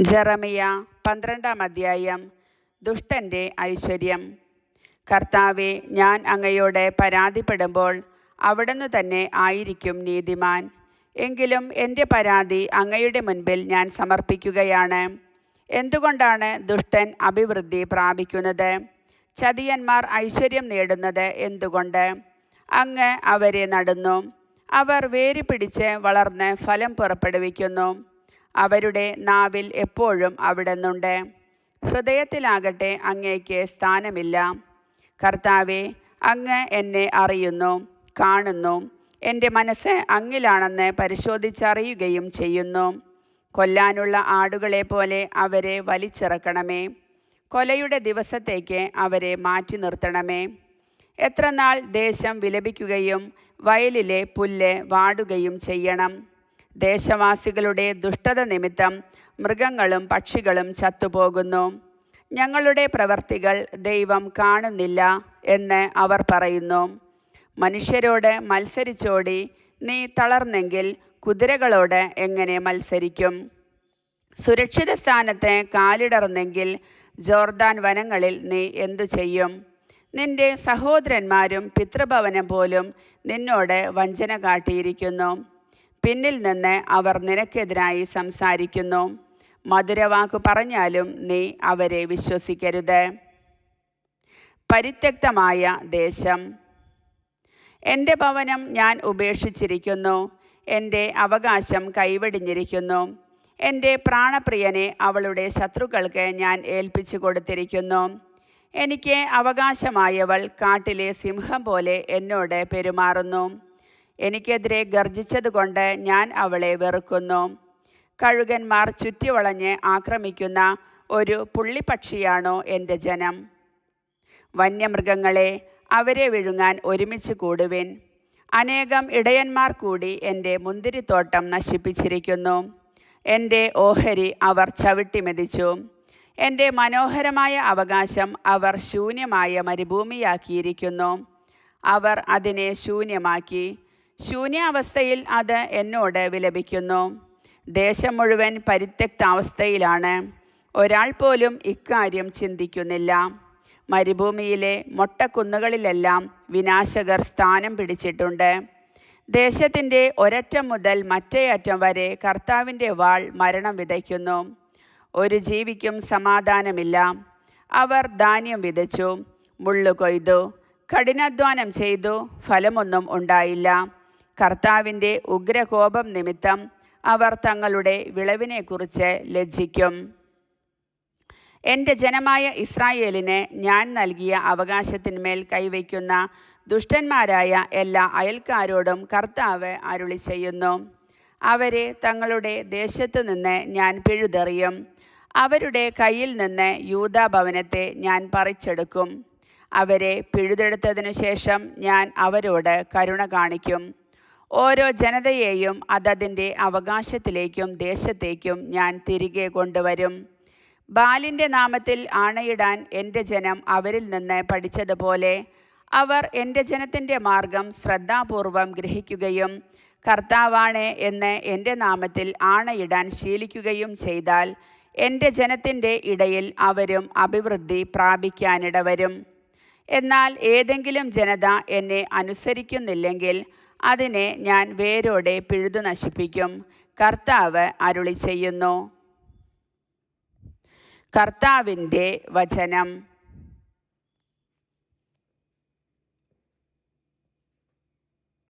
ജെറമിയ 12-ാം അധ്യായം. ദുഷ്ടൻ്റെ ഐശ്വര്യം. കർത്താവേ, ഞാൻ അങ്ങയോട് പരാതിപ്പെടുമ്പോൾ അവിടുന്ന് തന്നെ ആയിരിക്കും നീതിമാൻ. എങ്കിലും എൻ്റെ പരാതി അങ്ങയുടെ മുൻപിൽ ഞാൻ സമർപ്പിക്കുകയാണ്. എന്തുകൊണ്ടാണ് ദുഷ്ടൻ അഭിവൃദ്ധി പ്രാപിക്കുന്നത്? ചതിയന്മാർ ഐശ്വര്യം നേടുന്നത് എന്തുകൊണ്ട്? അങ്ങ് അവരെ നടുന്നു, അവർ വേര് പിടിച്ച് വളർന്ന് ഫലം പുറപ്പെടുവിക്കുന്നു. അവരുടെ നാവിൽ എപ്പോഴും അവിടുന്നുണ്ട്, ഹൃദയത്തിലാകട്ടെ അങ്ങേക്ക് സ്ഥാനമില്ല. കർത്താവേ, അങ്ങ് എന്നെ അറിയുന്നു, കാണുന്നു. എൻ്റെ മനസ്സ് അങ്ങിലാണെന്ന് പരിശോധിച്ചറിയുകയും ചെയ്യുന്നു. കൊല്ലാനുള്ള ആടുകളെ പോലെ അവരെ വലിച്ചിറക്കണമേ. കൊലയുടെ ദിവസത്തേക്ക് അവരെ മാറ്റി നിർത്തണമേ. എത്ര നാൾ ദേശം വിലപിക്കുകയും വയലിലെ പുല്ല് വാടുകയും ചെയ്യണം? ദേശവാസികളുടെ ദുഷ്ടത നിമിത്തം മൃഗങ്ങളും പക്ഷികളും ചത്തുപോകുന്നു. ഞങ്ങളുടെ പ്രവർത്തികൾ ദൈവം കാണുന്നില്ല എന്ന് അവർ പറയുന്നു. മനുഷ്യരോട് മത്സരിച്ചോടി നീ തളർന്നെങ്കിൽ കുതിരകളോട് എങ്ങനെ മത്സരിക്കും? സുരക്ഷിത സ്ഥാനത്ത് കാലിടർന്നെങ്കിൽ ജോർദാൻ വനങ്ങളിൽ നീ എന്തു ചെയ്യും? നിന്റെ സഹോദരന്മാരും പിതൃഭവനം പോലും നിന്നോട് വഞ്ചന കാട്ടിയിരിക്കുന്നു. പിന്നിൽ നിന്ന് അവർ നിനക്കെതിരായി സംസാരിക്കുന്നു. മധുരവാക്കു പറഞ്ഞാലും നീ അവരെ വിശ്വസിക്കരുത്. പരിത്യക്തമായ ദേശം. എൻ്റെ ഭവനം ഞാൻ ഉപേക്ഷിച്ചിരിക്കുന്നു, എൻ്റെ അവകാശം കൈവെടിഞ്ഞിരിക്കുന്നു. എൻ്റെ പ്രാണപ്രിയനെ അവളുടെ ശത്രുക്കൾക്ക് ഞാൻ ഏൽപ്പിച്ചു കൊടുത്തിരിക്കുന്നു. എനിക്ക് അവകാശമായവൾ കാട്ടിലെ സിംഹം പോലെ എന്നോട് പെരുമാറുന്നു. എനിക്കെതിരെ ഗർജിച്ചതുകൊണ്ട് ഞാൻ അവളെ വെറുക്കുന്നു. കഴുകന്മാർ ചുറ്റിവളഞ്ഞ് ആക്രമിക്കുന്ന ഒരു പുള്ളിപ്പക്ഷിയാണോ എൻ്റെ ജനം? വന്യമൃഗങ്ങളെ, അവരെ വിഴുങ്ങാൻ ഒരുമിച്ച് കൂടുവിൻ. അനേകം ഇടയന്മാർ കൂടി എൻ്റെ മുന്തിരിത്തോട്ടം നശിപ്പിച്ചിരിക്കുന്നു. എൻ്റെ ഓഹരി അവർ ചവിട്ടിമെതിച്ചു. എൻ്റെ മനോഹരമായ അവകാശം അവർ ശൂന്യമായ മരുഭൂമിയാക്കിയിരിക്കുന്നു. അവർ അതിനെ ശൂന്യമാക്കി. ശൂന്യാവസ്ഥയിൽ അത് എന്നോട് വിലപിക്കുന്നു. ദേശം മുഴുവൻ പരിത്യക്താവസ്ഥയിലാണ്. ഒരാൾ പോലും ഇക്കാര്യം ചിന്തിക്കുന്നില്ല. മരുഭൂമിയിലെ മൊട്ടക്കുന്നുകളിലെല്ലാം വിനാശകർ സ്ഥാനം പിടിച്ചിട്ടുണ്ട്. ദേശത്തിൻ്റെ ഒരറ്റം മുതൽ മറ്റേ അറ്റം വരെ കർത്താവിൻ്റെ വാൾ മരണം വിതയ്ക്കുന്നു. ഒരു ജീവിക്കും സമാധാനമില്ല. അവർ ധാന്യം വിതച്ചു, മുള്ളു കൊയ്തു, കഠിനാധ്വാനം ചെയ്തു, ഫലമൊന്നും ഉണ്ടായില്ല. കർത്താവിൻ്റെ ഉഗ്രകോപം നിമിത്തം അവർ തങ്ങളുടെ വിളവിനെക്കുറിച്ച് ലജ്ജിക്കും. എൻ്റെ ജനമായ ഇസ്രായേലിന് ഞാൻ നൽകിയ അവകാശത്തിന്മേൽ കൈവയ്ക്കുന്ന ദുഷ്ടന്മാരായ എല്ലാ അയൽക്കാരോടും കർത്താവ് അരുളി ചെയ്യുന്നു. അവരെ തങ്ങളുടെ ദേശത്തു നിന്ന് ഞാൻ പിഴുതെറിയും. അവരുടെ കയ്യിൽ നിന്ന് യൂദാ ഭവനത്തെ ഞാൻ പറിച്ചെടുക്കും. അവരെ പിഴുതെടുത്തതിനു ശേഷം ഞാൻ അവരോട് കരുണ കാണിക്കും. ഓരോ ജനതയെയും അതതിൻ്റെ അവകാശത്തിലേക്കും ദേശത്തേക്കും ഞാൻ തിരികെ കൊണ്ടുവരും. ബാലിൻ്റെ നാമത്തിൽ ആണയിടാൻ എൻ്റെ ജനം അവരിൽ നിന്ന് പഠിച്ചതുപോലെ അവർ എൻ്റെ ജനത്തിൻ്റെ മാർഗം ശ്രദ്ധാപൂർവം ഗ്രഹിക്കുകയും കർത്താവാണ് എന്ന് എൻ്റെ നാമത്തിൽ ആണയിടാൻ ശീലിക്കുകയും ചെയ്താൽ എൻ്റെ ജനത്തിൻ്റെ ഇടയിൽ അവരും അഭിവൃദ്ധി പ്രാപിക്കാനിടവരും. എന്നാൽ ഏതെങ്കിലും ജനത എന്നെ അനുസരിക്കുന്നില്ലെങ്കിൽ അതിനെ ഞാൻ വേരോടെ പിഴുതു നശിപ്പിക്കും. കർത്താവ് അരുളി ചെയ്യുന്നു. കർത്താവിൻ്റെ വചനം.